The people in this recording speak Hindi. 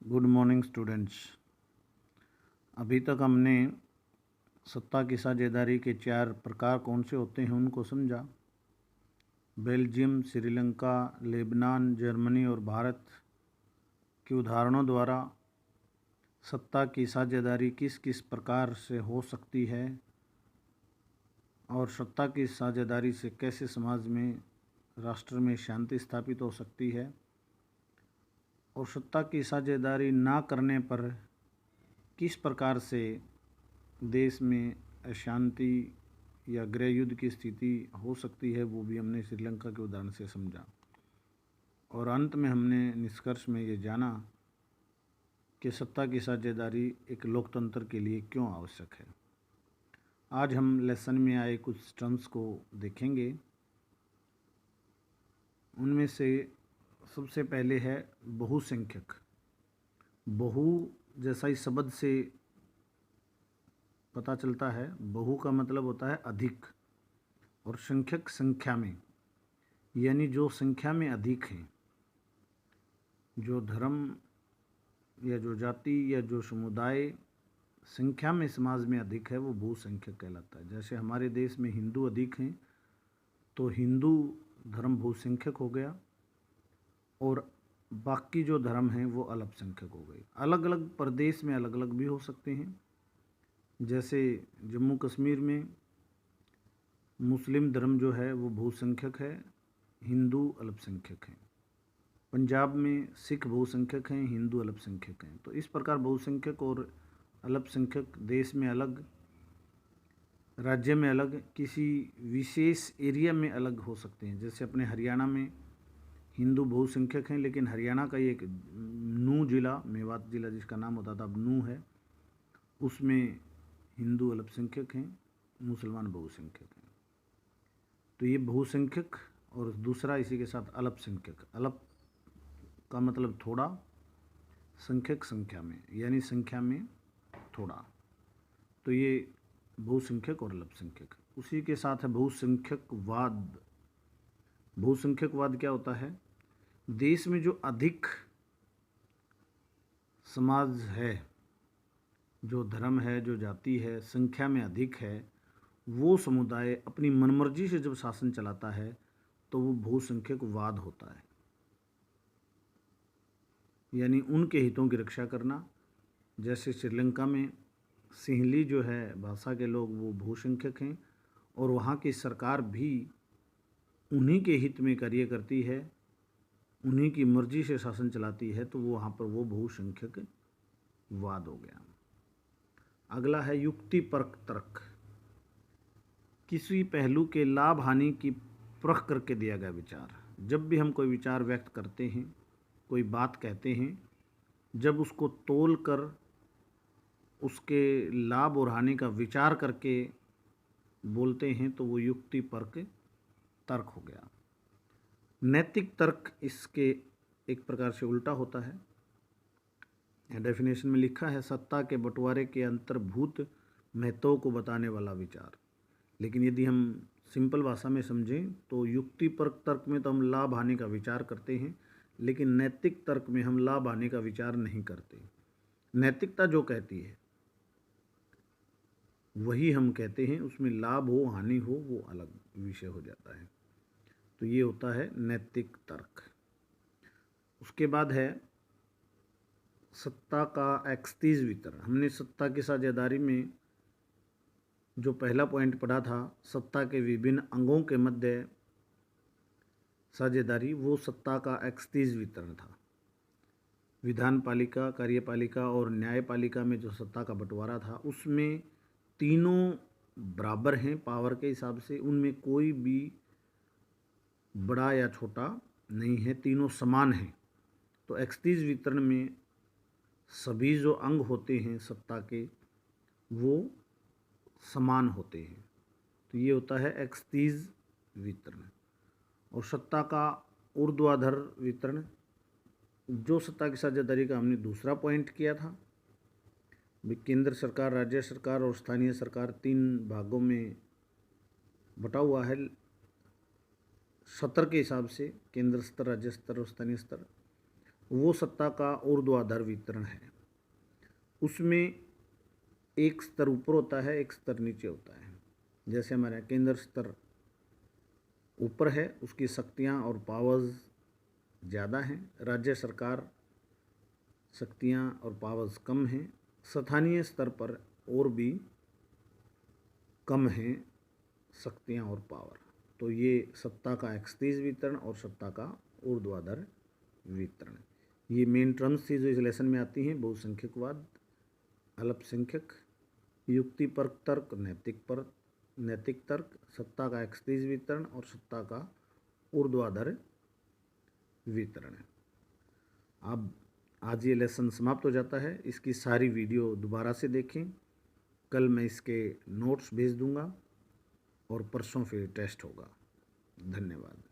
Good morning students. अभी तक हमने सत्ता की साझेदारी के 4 प्रकार कौन से होते हैं उनको समझा। बेल्जियम, श्रीलंका, लेबनान, जर्मनी और भारत के उदाहरणों द्वारा सत्ता की साझेदारी किस किस प्रकार से हो सकती है और सत्ता की साझेदारी से कैसे समाज में, राष्ट्र में शांति स्थापित हो सकती है और सत्ता की साझेदारी ना करने पर किस प्रकार से देश में अशांति या गृह युद्ध की स्थिति हो सकती है, वो भी हमने श्रीलंका के उदाहरण से समझा। और अंत में हमने निष्कर्ष में ये जाना कि सत्ता की साझेदारी एक लोकतंत्र के लिए क्यों आवश्यक है। आज हम लेसन में आए कुछ टर्म्स को देखेंगे। उनमें से सबसे पहले है बहुसंख्यक। बहु जैसा इस शब्द से पता चलता है, बहु का मतलब होता है अधिक और संख्यक संख्या में, यानी जो संख्या में अधिक हैं। जो धर्म या जो जाति या जो समुदाय संख्या में समाज में अधिक है वो बहुसंख्यक कहलाता है। जैसे हमारे देश में हिंदू अधिक हैं तो हिंदू धर्म बहुसंख्यक हो गया और बाकी जो धर्म हैं वो अल्पसंख्यक हो गए। अलग अलग प्रदेश में अलग अलग भी हो सकते हैं। जैसे जम्मू कश्मीर में मुस्लिम धर्म जो है वो बहुसंख्यक है, हिंदू अल्पसंख्यक हैं। पंजाब में सिख बहुसंख्यक हैं, हिंदू अल्पसंख्यक हैं। तो इस प्रकार बहुसंख्यक और अल्पसंख्यक देश में अलग, राज्य में अलग, किसी विशेष एरिया में अलग हो सकते हैं। जैसे अपने हरियाणा में हिंदू बहुसंख्यक हैं, लेकिन हरियाणा का एक नूह जिला, मेवात जिला जिसका नाम होता था अब नूह है, उसमें हिंदू अल्पसंख्यक हैं, मुसलमान बहुसंख्यक हैं। तो ये बहुसंख्यक और दूसरा इसी के साथ अल्पसंख्यक। अल्प का मतलब थोड़ा, संख्यक संख्या में, यानी संख्या में थोड़ा। तो ये बहुसंख्यक और अल्पसंख्यक। उसी के साथ है बहुसंख्यकवाद। बहुसंख्यकवाद क्या होता है? देश में जो अधिक समाज है, जो धर्म है, जो जाति है, संख्या में अधिक है, वो समुदाय अपनी मनमर्जी से जब शासन चलाता है तो वो बहुसंख्यकवाद होता है। यानी उनके हितों की रक्षा करना। जैसे श्रीलंका में सिंहली जो है भाषा के लोग वो बहुसंख्यक हैं और वहाँ की सरकार भी उन्हीं के हित में कार्य करती है, उन्हीं की मर्जी से शासन चलाती है, तो वो वहाँ पर वो बहुसंख्यक वाद हो गया। अगला है युक्तिपरक तर्क। किसी पहलू के लाभ हानि की परख करके दिया गया विचार। जब भी हम कोई विचार व्यक्त करते हैं, कोई बात कहते हैं, जब उसको तोल कर उसके लाभ और हानि का विचार करके बोलते हैं तो वो युक्तिपरक तर्क हो गया। नैतिक तर्क इसके एक प्रकार से उल्टा होता है। डेफिनेशन में लिखा है, सत्ता के बंटवारे के अंतर्भूत महत्व को बताने वाला विचार। लेकिन यदि हम सिंपल भाषा में समझें तो युक्तिपरक तर्क में तो हम लाभ हानि का विचार करते हैं, लेकिन नैतिक तर्क में हम लाभ हानि का विचार नहीं करते। नैतिकता जो कहती है वही हम कहते हैं, उसमें लाभ हो हानि हो वो अलग विषय हो जाता है। तो ये होता है नैतिक तर्क। उसके बाद है सत्ता का एक्सतीज वितरण। हमने सत्ता की साझेदारी में जो पहला पॉइंट पढ़ा था, सत्ता के विभिन्न अंगों के मध्य साझेदारी, वो सत्ता का एक्सतीज वितरण था। विधान पालिका, कार्यपालिका और न्यायपालिका में जो सत्ता का बंटवारा था उसमें तीनों बराबर हैं पावर के हिसाब से, उनमें कोई भी बड़ा या छोटा नहीं है, तीनों समान हैं। तो एक्सतीज वितरण में सभी जो अंग होते हैं सत्ता के वो समान होते हैं। तो ये होता है एक्सतीज वितरण। और सत्ता का ऊर्ध्वाधर वितरण, जो सत्ता की साझेदारी का हमने दूसरा पॉइंट किया था। केंद्र सरकार, राज्य सरकार और स्थानीय सरकार 3 भागों में बटा हुआ है सत्र के हिसाब से, केंद्र स्तर, राज्य स्तर और स्थानीय स्तर। वो सत्ता का ऊर्ध्वाधर वितरण है। उसमें एक स्तर ऊपर होता है, एक स्तर नीचे होता है। जैसे हमारे केंद्र स्तर ऊपर है, उसकी शक्तियाँ और पावर्स ज़्यादा हैं। राज्य सरकार शक्तियाँ और पावर्स कम हैं। स्थानीय स्तर पर और भी कम हैं शक्तियाँ और पावर। तो ये सत्ता का एक्सतीज वितरण और सत्ता का ऊर्ध्वाधर वितरण, ये मेन टर्म्स थी जो इस लेसन में आती हैं। बहुसंख्यकवाद, अल्पसंख्यक, युक्तिपरक तर्क, नैतिक तर्क, सत्ता का एक्सतीज वितरण और सत्ता का ऊर्ध्वाधर वितरण। अब आज ये लेसन समाप्त हो जाता है। इसकी सारी वीडियो दोबारा से देखें। कल मैं इसके नोट्स भेज दूंगा और परसों फिर टेस्ट होगा। धन्यवाद।